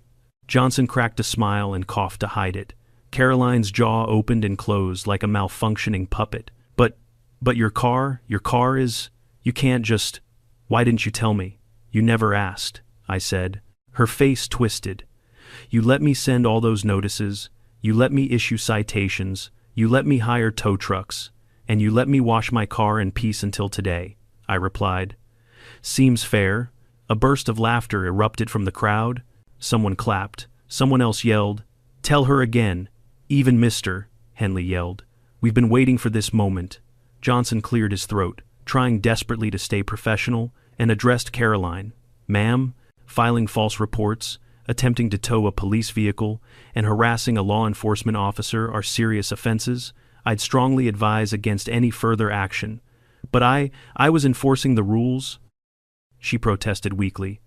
[SPEAKER 1] Johnson cracked a smile and coughed to hide it. Caroline's jaw opened and closed like a malfunctioning puppet. But your car is... You can't just... Why didn't you tell me? You never asked," I said. Her face twisted. "You let me send all those notices, you let me issue citations, you let me hire tow trucks, and you let me wash my car in peace until today," I replied. "Seems fair." A burst of laughter erupted from the crowd. Someone clapped. Someone else yelled, "Tell her again." "Even Mr." Henley yelled. "We've been waiting for this moment." Johnson cleared his throat, trying desperately to stay professional, and addressed Caroline. "Ma'am, filing false reports, attempting to tow a police vehicle, and harassing a law enforcement officer are serious offenses. I'd strongly advise against any further action." "But I was enforcing the rules," she protested weakly.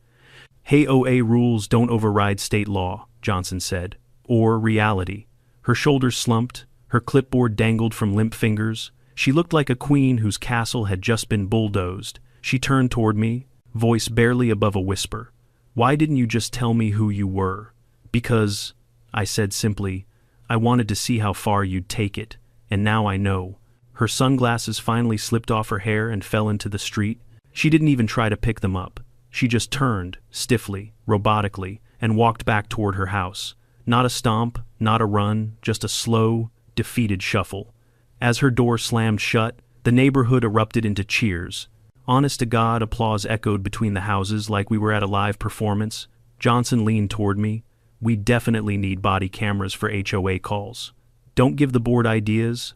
[SPEAKER 1] "HOA rules don't override state law," Johnson said, "or reality." Her shoulders slumped, her clipboard dangled from limp fingers. She looked like a queen whose castle had just been bulldozed. She turned toward me, voice barely above a whisper. "Why didn't you just tell me who you were?" "Because," I said simply, "I wanted to see how far you'd take it, and now I know." Her sunglasses finally slipped off her hair and fell into the street. She didn't even try to pick them up. She just turned, stiffly, robotically, and walked back toward her house. Not a stomp, not a run, just a slow, defeated shuffle. As her door slammed shut, the neighborhood erupted into cheers. Honest-to-God applause echoed between the houses like we were at a live performance. Johnson leaned toward me. We definitely need body cameras for HOA calls. Don't give the board ideas,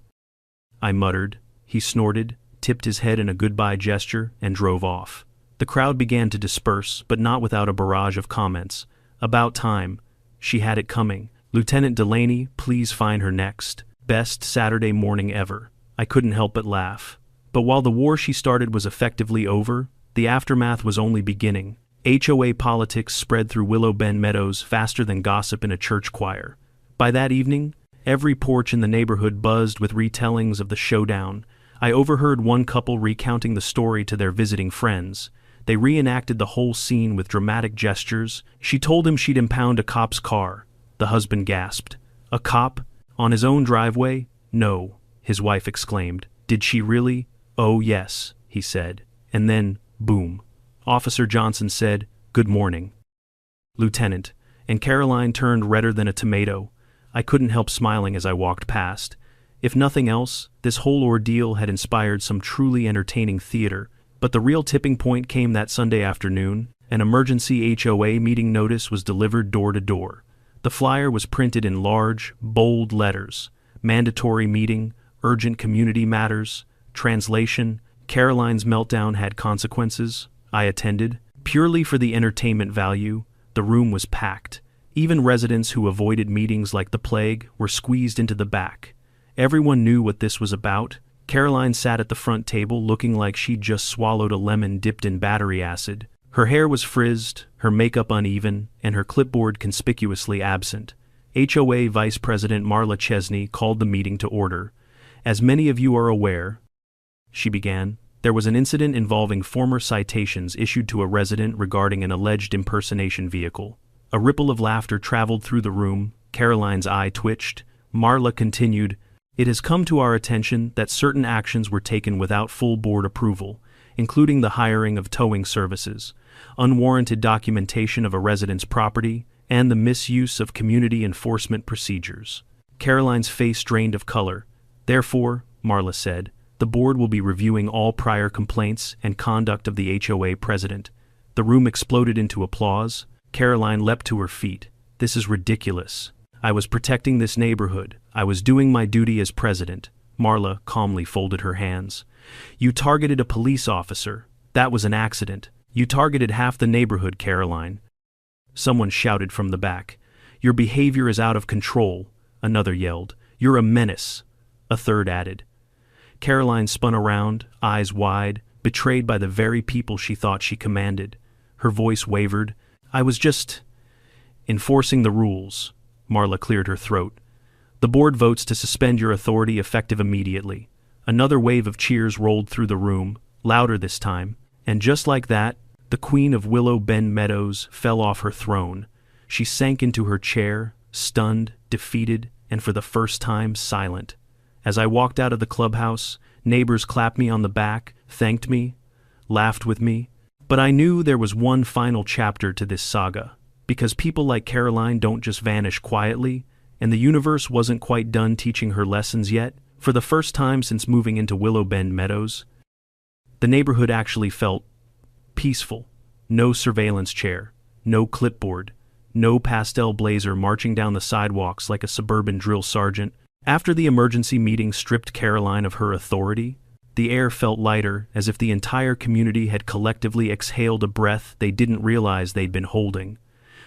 [SPEAKER 1] I muttered. He snorted, tipped his head in a goodbye gesture, and drove off. The crowd began to disperse, but not without a barrage of comments. About time. She had it coming. Lieutenant Delaney, please find her next. Best Saturday morning ever. I couldn't help but laugh. But while the war she started was effectively over, the aftermath was only beginning. HOA politics spread through Willow Bend Meadows faster than gossip in a church choir. By that evening, every porch in the neighborhood buzzed with retellings of the showdown. I overheard one couple recounting the story to their visiting friends. They reenacted the whole scene with dramatic gestures. She told him she'd impound a cop's car. The husband gasped. A cop? On his own driveway? No, his wife exclaimed. Did she really? Oh yes, he said. And then, boom. Officer Johnson said, "Good morning, Lieutenant," and Caroline turned redder than a tomato. I couldn't help smiling as I walked past. If nothing else, this whole ordeal had inspired some truly entertaining theater. But the real tipping point came that Sunday afternoon. An emergency HOA meeting notice was delivered door to door. The flyer was printed in large, bold letters. Mandatory meeting, urgent community matters, translation, Caroline's meltdown had consequences. I attended. Purely for the entertainment value, the room was packed. Even residents who avoided meetings like the plague were squeezed into the back. Everyone knew what this was about. Caroline sat at the front table looking like she'd just swallowed a lemon dipped in battery acid. Her hair was frizzed, her makeup uneven, and her clipboard conspicuously absent. HOA Vice President Marla Chesney called the meeting to order. As many of you are aware, she began, there was an incident involving former citations issued to a resident regarding an alleged impersonation vehicle. A ripple of laughter traveled through the room. Caroline's eye twitched. Marla continued, "It has come to our attention that certain actions were taken without full board approval, including the hiring of towing services, unwarranted documentation of a resident's property, and the misuse of community enforcement procedures." Caroline's face drained of color. "Therefore," Marla said, "the board will be reviewing all prior complaints and conduct of the HOA president." The room exploded into applause. Caroline leapt to her feet. "This is ridiculous. I was protecting this neighborhood. I was doing my duty as president." Marla calmly folded her hands. "You targeted a police officer. That was an accident. You targeted half the neighborhood, Caroline." Someone shouted from the back. "Your behavior is out of control," another yelled. "You're a menace," a third added. Caroline spun around, eyes wide, betrayed by the very people she thought she commanded. Her voice wavered. "I was just enforcing the rules." Marla cleared her throat. "The board votes to suspend your authority effective immediately." Another wave of cheers rolled through the room, louder this time, and just like that, the Queen of Willow Bend Meadows fell off her throne. She sank into her chair, stunned, defeated, and for the first time silent. As I walked out of the clubhouse, neighbors clapped me on the back, thanked me, laughed with me. But I knew there was one final chapter to this saga, because people like Caroline don't just vanish quietly, and the universe wasn't quite done teaching her lessons yet. For the first time since moving into Willow Bend Meadows, the neighborhood actually felt peaceful. No surveillance chair, no clipboard, no pastel blazer marching down the sidewalks like a suburban drill sergeant. After the emergency meeting stripped Caroline of her authority, the air felt lighter, as if the entire community had collectively exhaled a breath they didn't realize they'd been holding.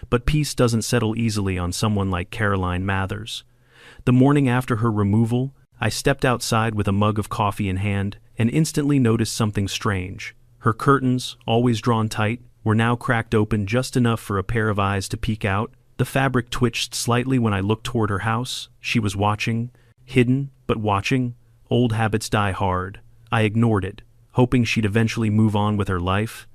[SPEAKER 1] But peace doesn't settle easily on someone like Caroline Mathers. The morning after her removal, I stepped outside with a mug of coffee in hand and instantly noticed something strange. Her curtains, always drawn tight, were now cracked open just enough for a pair of eyes to peek out. The fabric twitched slightly when I looked toward her house. She was watching, hidden, but watching. Old habits die hard. I ignored it, hoping she'd eventually move on with her life.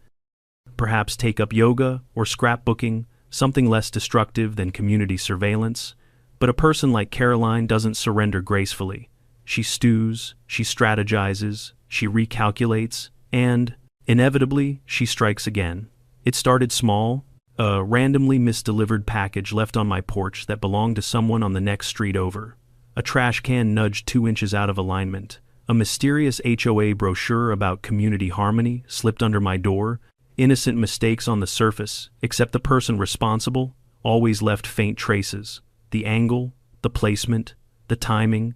[SPEAKER 1] Perhaps take up yoga or scrapbooking, something less destructive than community surveillance. But a person like Caroline doesn't surrender gracefully. She stews, she strategizes, she recalculates, and, inevitably, she strikes again. It started small, A randomly misdelivered package left on my porch that belonged to someone on the next street over. A trash can nudged 2 inches out of alignment. A mysterious HOA brochure about community harmony slipped under my door. Innocent mistakes on the surface, except the person responsible, always left faint traces. The angle, the placement, the timing.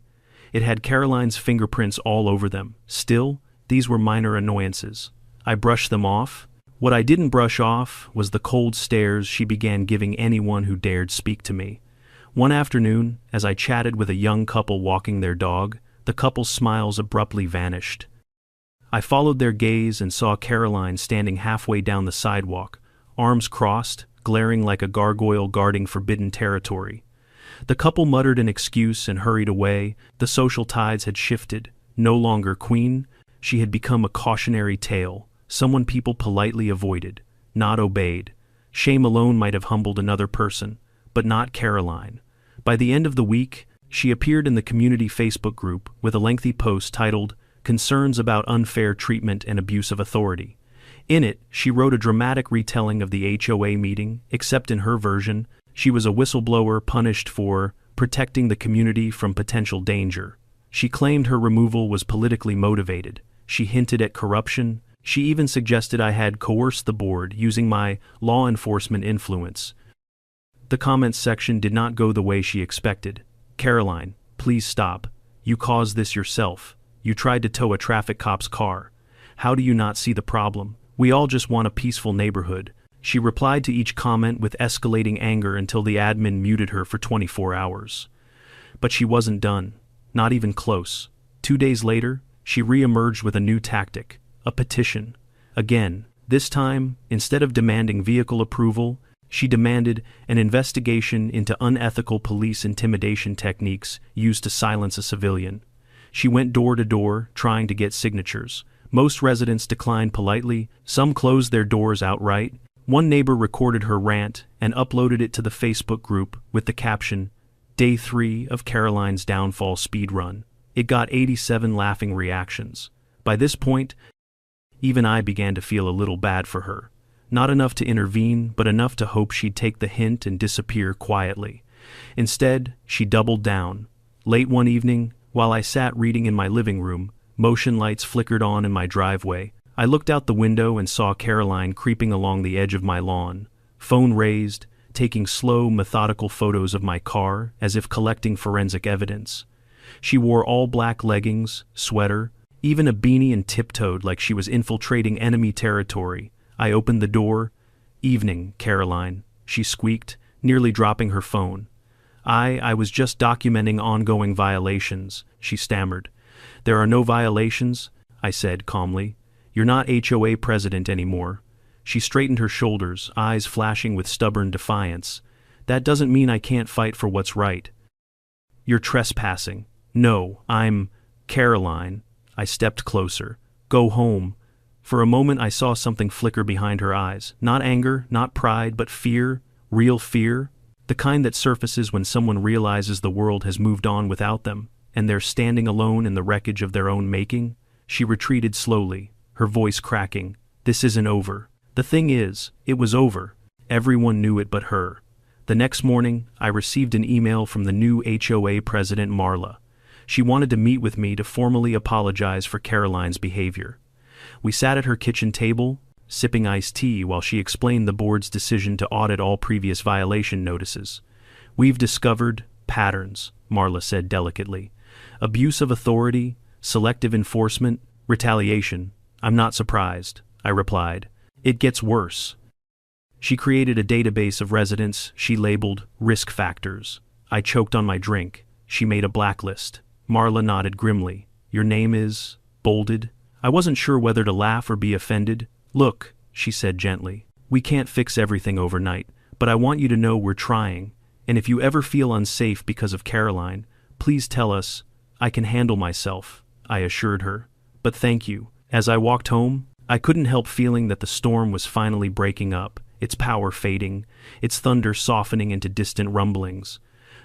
[SPEAKER 1] It had Caroline's fingerprints all over them. Still, these were minor annoyances. I brushed them off. What I didn't brush off was the cold stares she began giving anyone who dared speak to me. One afternoon, as I chatted with a young couple walking their dog, the couple's smiles abruptly vanished. I followed their gaze and saw Caroline standing halfway down the sidewalk, arms crossed, glaring like a gargoyle guarding forbidden territory. The couple muttered an excuse and hurried away. The social tides had shifted. No longer queen, she had become a cautionary tale, someone people politely avoided, not obeyed. Shame alone might have humbled another person, but not Caroline. By the end of the week, she appeared in the community Facebook group with a lengthy post titled, "Concerns about Unfair Treatment and Abuse of Authority." In it, she wrote a dramatic retelling of the HOA meeting, except in her version, she was a whistleblower punished for protecting the community from potential danger. She claimed her removal was politically motivated. She hinted at corruption. She even suggested I had coerced the board using my law enforcement influence. The comments section did not go the way she expected. "Caroline, please stop. You caused this yourself. You tried to tow a traffic cop's car. How do you not see the problem? We all just want a peaceful neighborhood." She replied to each comment with escalating anger until the admin muted her for 24 hours. But she wasn't done. Not even close. 2 days later, she re-emerged with a new tactic, a petition. Again, this time, instead of demanding vehicle approval, she demanded an investigation into unethical police intimidation techniques used to silence a civilian. She went door to door, trying to get signatures. Most residents declined politely, some closed their doors outright. One neighbor recorded her rant and uploaded it to the Facebook group with the caption, "Day 3 of Caroline's downfall speedrun." It got 87 laughing reactions. By this point, even I began to feel a little bad for her. Not enough to intervene, but enough to hope she'd take the hint and disappear quietly. Instead, she doubled down. Late one evening, while I sat reading in my living room, motion lights flickered on in my driveway. I looked out the window and saw Caroline creeping along the edge of my lawn, phone raised, taking slow, methodical photos of my car as if collecting forensic evidence. She wore all black leggings, sweater, even a beanie, and tiptoed like she was infiltrating enemy territory. I opened the door. "Evening, Caroline," she squeaked, nearly dropping her phone. I was just documenting ongoing violations," she stammered. "There are no violations," I said calmly. "You're not HOA president anymore." She straightened her shoulders, eyes flashing with stubborn defiance. "That doesn't mean I can't fight for what's right." "You're trespassing." "No, I'm..." "Caroline." I stepped closer. "Go home." For a moment I saw something flicker behind her eyes. Not anger, not pride, but fear. Real fear. The kind that surfaces when someone realizes the world has moved on without them, and they're standing alone in the wreckage of their own making. She retreated slowly, her voice cracking. "This isn't over." The thing is, it was over. Everyone knew it but her. The next morning, I received an email from the new HOA president, Marla. She wanted to meet with me to formally apologize for Caroline's behavior. We sat at her kitchen table, sipping iced tea while she explained the board's decision to audit all previous violation notices. "We've discovered patterns," Marla said delicately. "Abuse of authority, selective enforcement, retaliation." "I'm not surprised," I replied. "It gets worse." She created a database of residents she labeled risk factors. I choked on my drink. She made a blacklist. Marla nodded grimly. "Your name is..." Bolded. I wasn't sure whether to laugh or be offended. "Look," she said gently, "we can't fix everything overnight, but I want you to know we're trying, and if you ever feel unsafe because of Caroline, please tell us. I can handle myself," I assured her. "But thank you." As I walked home, I couldn't help feeling that the storm was finally breaking up, its power fading, its thunder softening into distant rumblings.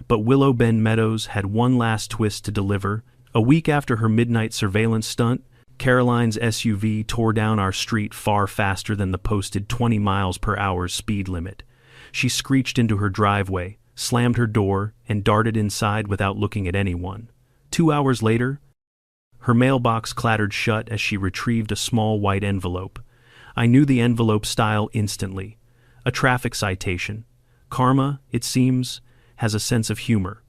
[SPEAKER 1] But Willow Bend Meadows had one last twist to deliver. A week after her midnight surveillance stunt, Caroline's SUV tore down our street far faster than the posted 20 miles per hour speed limit. She screeched into her driveway, slammed her door, and darted inside without looking at anyone. 2 hours later, her mailbox clattered shut as she retrieved a small white envelope. I knew the envelope style instantly. A traffic citation. Karma, it seems, has a sense of humor.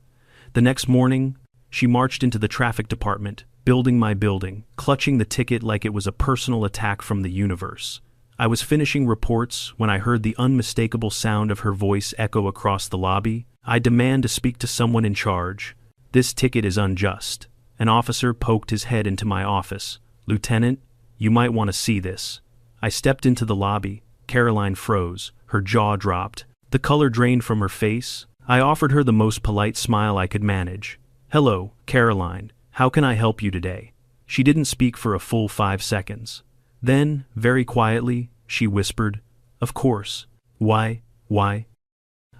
[SPEAKER 1] The next morning, she marched into the traffic department, building my building, clutching the ticket like it was a personal attack from the universe. I was finishing reports when I heard the unmistakable sound of her voice echo across the lobby. I demand to speak to someone in charge. This ticket is unjust. An officer poked his head into my office. Lieutenant, you might want to see this. I stepped into the lobby. Caroline froze. Her jaw dropped. The color drained from her face. I offered her the most polite smile I could manage. Hello, Caroline. How can I help you today? She didn't speak for a full 5 seconds. Then, very quietly, she whispered, Of course. Why?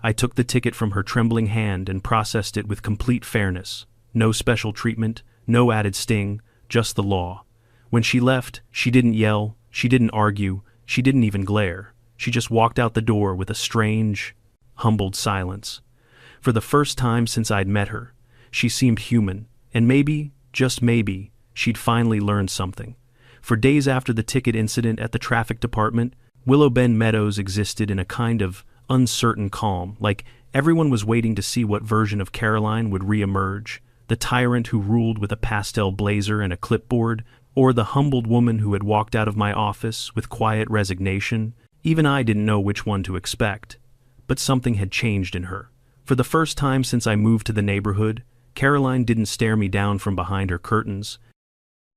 [SPEAKER 1] I took the ticket from her trembling hand and processed it with complete fairness. No special treatment, no added sting, just the law. When she left, she didn't yell, she didn't argue, she didn't even glare. She just walked out the door with a strange, humbled silence. For the first time since I'd met her, she seemed human, and maybe, just maybe, she'd finally learned something. For days after the ticket incident at the traffic department, Willow Bend Meadows existed in a kind of uncertain calm, like everyone was waiting to see what version of Caroline would re-emerge. The tyrant who ruled with a pastel blazer and a clipboard, or the humbled woman who had walked out of my office with quiet resignation. Even I didn't know which one to expect. But something had changed in her. For the first time since I moved to the neighborhood, Caroline didn't stare me down from behind her curtains.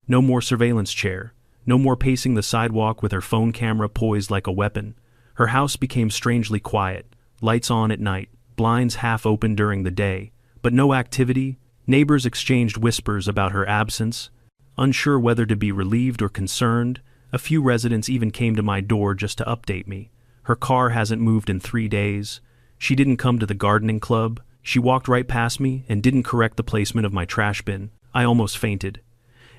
[SPEAKER 1] No more surveillance chair, no more pacing the sidewalk with her phone camera poised like a weapon. Her house became strangely quiet, lights on at night, blinds half open during the day, but no activity. Neighbors exchanged whispers about her absence, unsure whether to be relieved or concerned. A few residents even came to my door just to update me. Her car hasn't moved in 3 days. She didn't come to the gardening club. She walked right past me and didn't correct the placement of my trash bin. I almost fainted.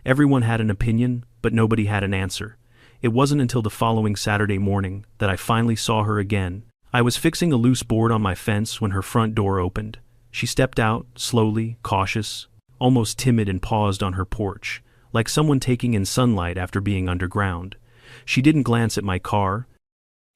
[SPEAKER 1] Everyone had an opinion, but nobody had an answer. It wasn't until the following Saturday morning that I finally saw her again. I was fixing a loose board on my fence when her front door opened. She stepped out, slowly, cautious, almost timid, and paused on her porch, like someone taking in sunlight after being underground. She didn't glance at my car.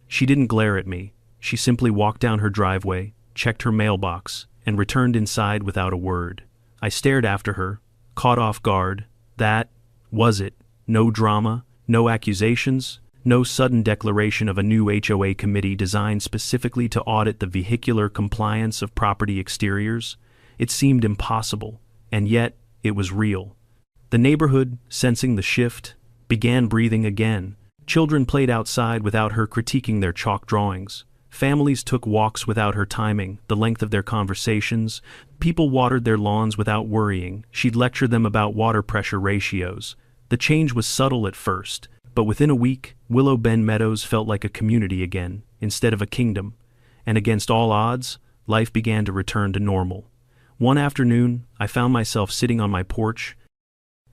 [SPEAKER 1] She didn't glare at me. She simply walked down her driveway, checked her mailbox, and returned inside without a word. I stared after her, caught off guard. That was it. No drama, no accusations, no sudden declaration of a new HOA committee designed specifically to audit the vehicular compliance of property exteriors. It seemed impossible, and yet it was real. The neighborhood, sensing the shift, began breathing again. Children played outside without her critiquing their chalk drawings. Families took walks without her timing the length of their conversations. People watered their lawns without worrying. She'd lecture them about water pressure ratios. The change was subtle at first, but within a week, Willow Bend Meadows felt like a community again, instead of a kingdom. And against all odds, life began to return to normal. One afternoon, I found myself sitting on my porch,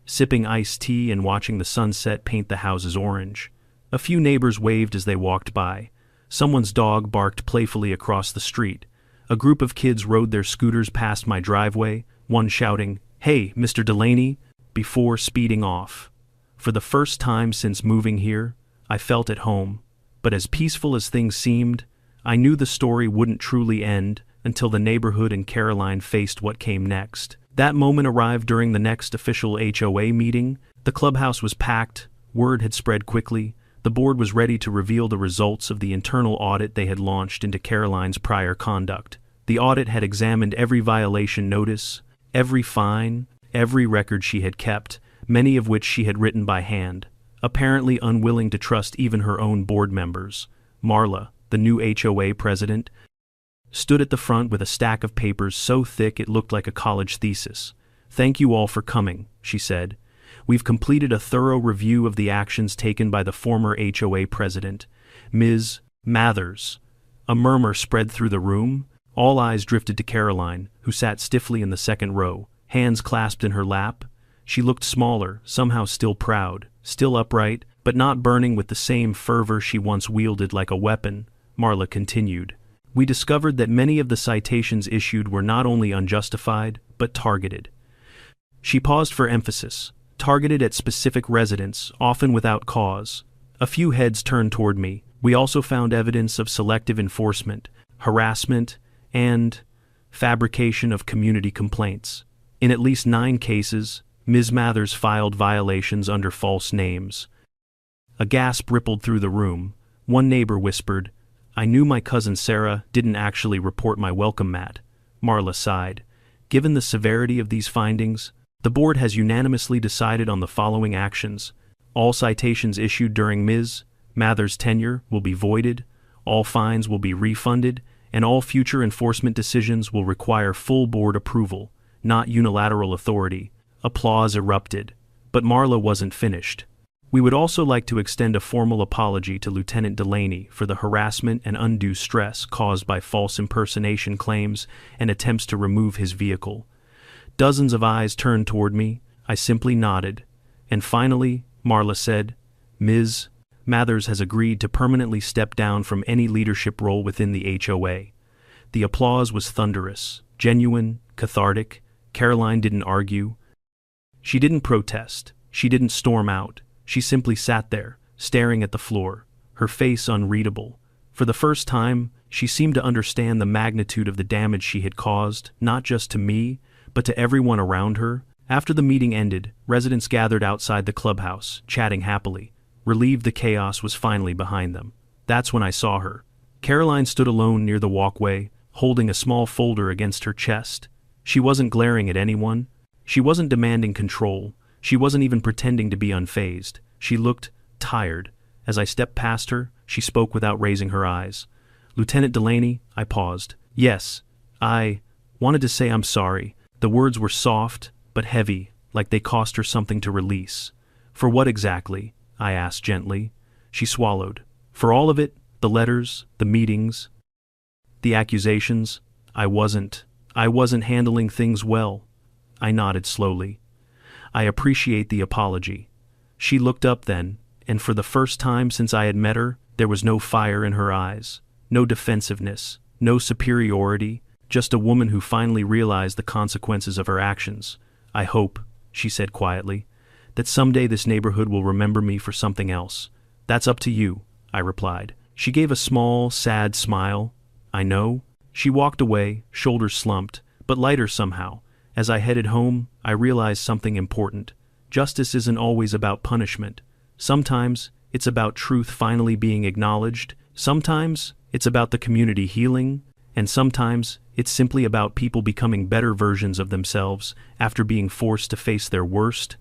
[SPEAKER 1] sipping iced tea and watching the sunset paint the houses orange. A few neighbors waved as they walked by. Someone's dog barked playfully across the street. A group of kids rode their scooters past my driveway, one shouting, "Hey, Mr. Delaney," before speeding off. For the first time since moving here, I felt at home. But as peaceful as things seemed, I knew the story wouldn't truly end until the neighborhood and Caroline faced what came next. That moment arrived during the next official HOA meeting. The clubhouse was packed. Word had spread quickly. The board was ready to reveal the results of the internal audit they had launched into Caroline's prior conduct. The audit had examined every violation notice, every fine, every record she had kept, many of which she had written by hand. Apparently unwilling to trust even her own board members, Marla, the new HOA president, stood at the front with a stack of papers so thick it looked like a college thesis. "Thank you all for coming," she said. "We've completed a thorough review of the actions taken by the former HOA president, Ms. Mathers." A murmur spread through the room. All eyes drifted to Caroline, who sat stiffly in the second row, hands clasped in her lap. She looked smaller, somehow still proud, still upright, but not burning with the same fervor she once wielded like a weapon, Marla continued. We discovered that many of the citations issued were not only unjustified, but targeted. She paused for emphasis. Targeted at specific residents, often without cause. A few heads turned toward me. We also found evidence of selective enforcement, harassment, and fabrication of community complaints. In at least 9 cases, Ms. Mathers filed violations under false names. A gasp rippled through the room. One neighbor whispered, "I knew my cousin Sarah didn't actually report my welcome mat." Marla sighed. Given the severity of these findings, the board has unanimously decided on the following actions. All citations issued during Ms. Mathers' tenure will be voided, all fines will be refunded, and all future enforcement decisions will require full board approval, not unilateral authority. Applause erupted. But Marla wasn't finished. We would also like to extend a formal apology to Lieutenant Delaney for the harassment and undue stress caused by false impersonation claims and attempts to remove his vehicle. Dozens of eyes turned toward me. I simply nodded. And finally, Marla said, "Ms. Mathers has agreed to permanently step down from any leadership role within the HOA." The applause was thunderous, genuine, cathartic. Caroline didn't argue. She didn't protest. She didn't storm out. She simply sat there, staring at the floor, her face unreadable. For the first time, she seemed to understand the magnitude of the damage she had caused, not just to me, but to everyone around her. After the meeting ended, residents gathered outside the clubhouse, chatting happily, relieved the chaos was finally behind them. That's when I saw her. Caroline stood alone near the walkway, holding a small folder against her chest. She wasn't glaring at anyone. She wasn't demanding control. She wasn't even pretending to be unfazed. She looked tired. As I stepped past her, she spoke without raising her eyes. "Lieutenant Delaney," I paused. "Yes, I wanted to say I'm sorry." The words were soft, but heavy, like they cost her something to release. "For what exactly?" I asked gently. She swallowed. "For all of it, the letters, the meetings, the accusations. I wasn't handling things well." I nodded slowly. "I appreciate the apology." She looked up then, and for the first time since I had met her, there was no fire in her eyes, no defensiveness, no superiority, just a woman who finally realized the consequences of her actions. "I hope," she said quietly, "that someday this neighborhood will remember me for something else." "That's up to you," I replied. She gave a small, sad smile. "I know." She walked away, shoulders slumped, but lighter somehow. As I headed home, I realized something important. Justice isn't always about punishment. Sometimes it's about truth finally being acknowledged. Sometimes it's about the community healing. And sometimes it's simply about people becoming better versions of themselves after being forced to face their worst.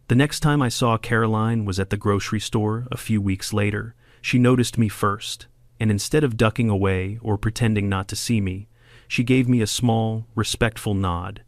[SPEAKER 1] The next time I saw Caroline was at the grocery store a few weeks later. She noticed me first, and instead of ducking away or pretending not to see me, she gave me a small, respectful nod.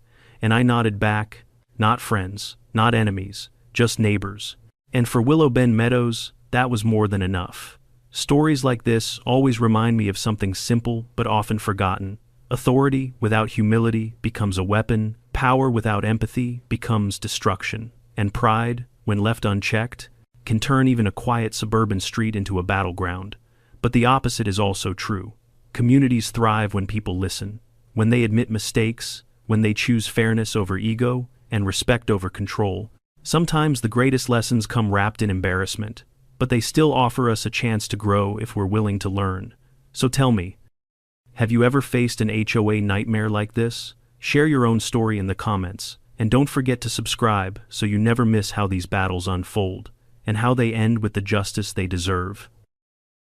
[SPEAKER 1] And I nodded back. Not friends, not enemies, just neighbors. And for Willow Bend Meadows, that was more than enough. Stories like this always remind me of something simple but often forgotten. Authority without humility becomes a weapon, power without empathy becomes destruction, and pride, when left unchecked, can turn even a quiet suburban street into a battleground. But the opposite is also true. Communities thrive when people listen, when they admit mistakes, when they choose fairness over ego and respect over control. Sometimes the greatest lessons come wrapped in embarrassment, but they still offer us a chance to grow if we're willing to learn. So tell me, have you ever faced an HOA nightmare like this? Share your own story in the comments, and don't forget to subscribe so you never miss how these battles unfold, and how they end with the justice they deserve.